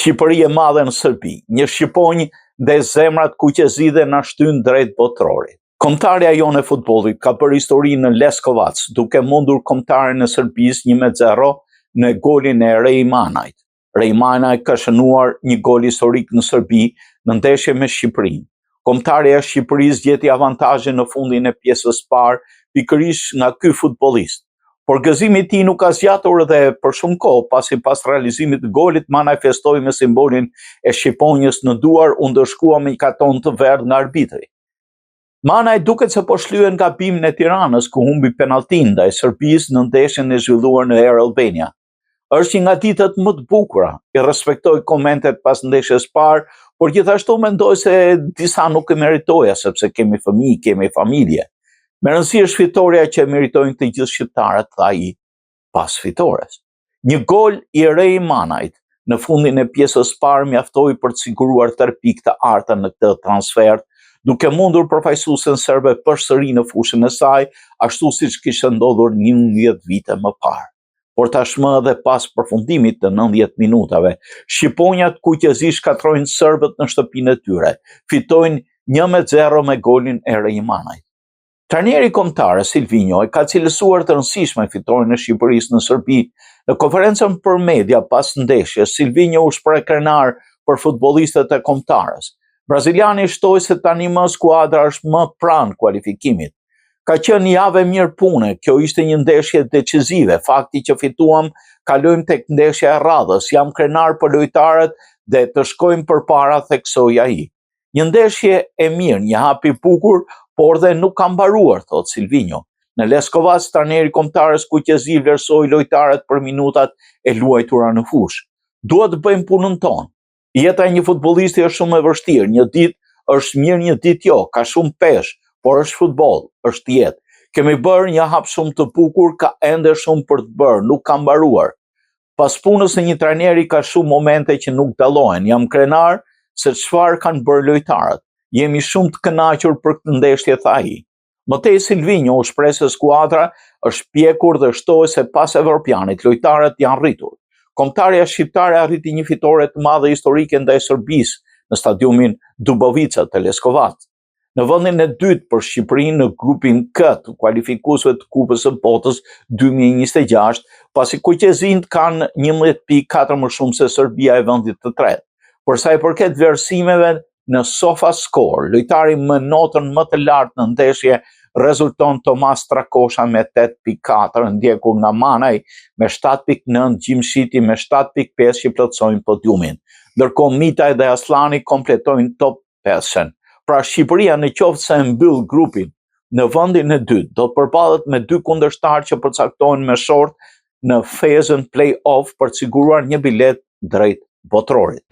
Shqipëri e madhe në Serbi, një shqiponjë dhe zemrat kuqezide na shtyn drejt botrorit. Kombëtarja jonë e futbollit ka bërë histori në Leskovac, duke mundur kombëtaren e Serbisë 1-0 në golin e Rejmanajt. Rejmanaj ka shënuar një gol historik në Serbi në ndeshje me Shqipërinë. Kombëtarja e Shqipërisë gjeti avantazhin në fundin e pjesës parë pikërisht nga ky futbollist. Por gëzimi i tij nuk ka zgjatur edhe për shumë kohë, pasi pas realizimit të golit Manaj festoi me simbolin e shqiponjës në duar u ndëshkua me një karton të verdh nga arbitri. Manaj duket se po shlyen gabimin e Tiranës ku humbi penalltin ndaj Serbisë në ndeshjen e zhvilluar në Air Albania. Është një nga ditët më të bukura. I respektoj komentet pas ndeshjes parë, por gjithashtu mendoj se disa nuk e meritoja sepse kemi fëmijë, kemi familje. Me rëndësi është fitoria që meritojnë të gjithë shqiptarët, tha ai pas fitores. Një gol i Rejmanajt në fundin e pjesës parë mjaftoi për të siguruar 3 pikë të arta në këtë transfer, duke mundur përfaqësuesen serbe përsëri në fushën e saj, ashtu siç kishte ndodhur 11 vite më parë. Por tashmë edhe pas përfundimit të 90 minutave, shqiponjat kuqezisht shkatrojnë serbët në shtëpinë e tyre, fitojnë 1-0 me golin e Rejmanajt. Trajneri kombëtar Silvinjo e ka cilësuar të rëndësishme fitoren e Shqipërisë në Serbi. Në konferencën për media pas ndeshjes, Silvinjo u shpreh krenar për futbollistët e kombëtarës. Braziliani shtoi se tani më skuadra është më pranë kualifikimit. Ka qenë javë e mirë pune, kjo ishte një ndeshje decisive, fakti që fituam, kalojmë tek ndeshja e radhës, jam krenar për lojtarët dhe të shkojmë përpara, theksoi ai. Një ndeshje e mirë, një hap i bukur, por dhe nuk ka mbaruar, thot Silvinjo. Në Leskovac, trajneri kombëtarës kuqezi vlerësoi lojtarët për minutat e luajtura në fushë. Duhet të bëjmë punën tonë. Jeta e një futbollisti është shumë e vështirë, një ditë është mirë, një ditë jo, ka shumë peshë, por është futboll, është jetë. Kemi bërë një hap shumë të bukur, ka ende shumë për të bërë, nuk ka mbaruar. Pas punës e një trajneri ka shumë momente që nuk dallohen. Jam krenar se çfarë kanë bërë lojtarët. Jemi shumë të kënaqur për këtë ndeshje, tha ai. Mëtej Silvinjo u shpreh se skuadra është pjekur dhe shtoi se pas Evropianit lojtarët janë rritur. Kombëtarja shqiptare arriti një fitore të madhe historike ndaj Serbisë në stadiumin Dubovica të Leskovac. Në vendin e dytë për Shqipërinë në grupin K të kualifikuesve të Kupës së Botës 2026, pasi kuqezinjt kanë 11 pikë 4 më shumë se Serbia e vendit të tretë. Për sa i përket vlerësimeve në SofaScore, lojtari me notën më të lartë në ndeshje rezulton Tomas Trakosha me 8.4, ndjekur nga Manaj me 7.9, Gjimshiti me 7.5 që plotësojnë podiumin. Ndërkohë Mitaj dhe Aslani kompletojnë top 5-ën. Pra Shqipëria në qoftë se mbyll grupin në vendin e dytë, do të përballet me 2 kundërshtar që përcaktohen me short në fezën play-off për të siguruar një bilet drejt botrorit.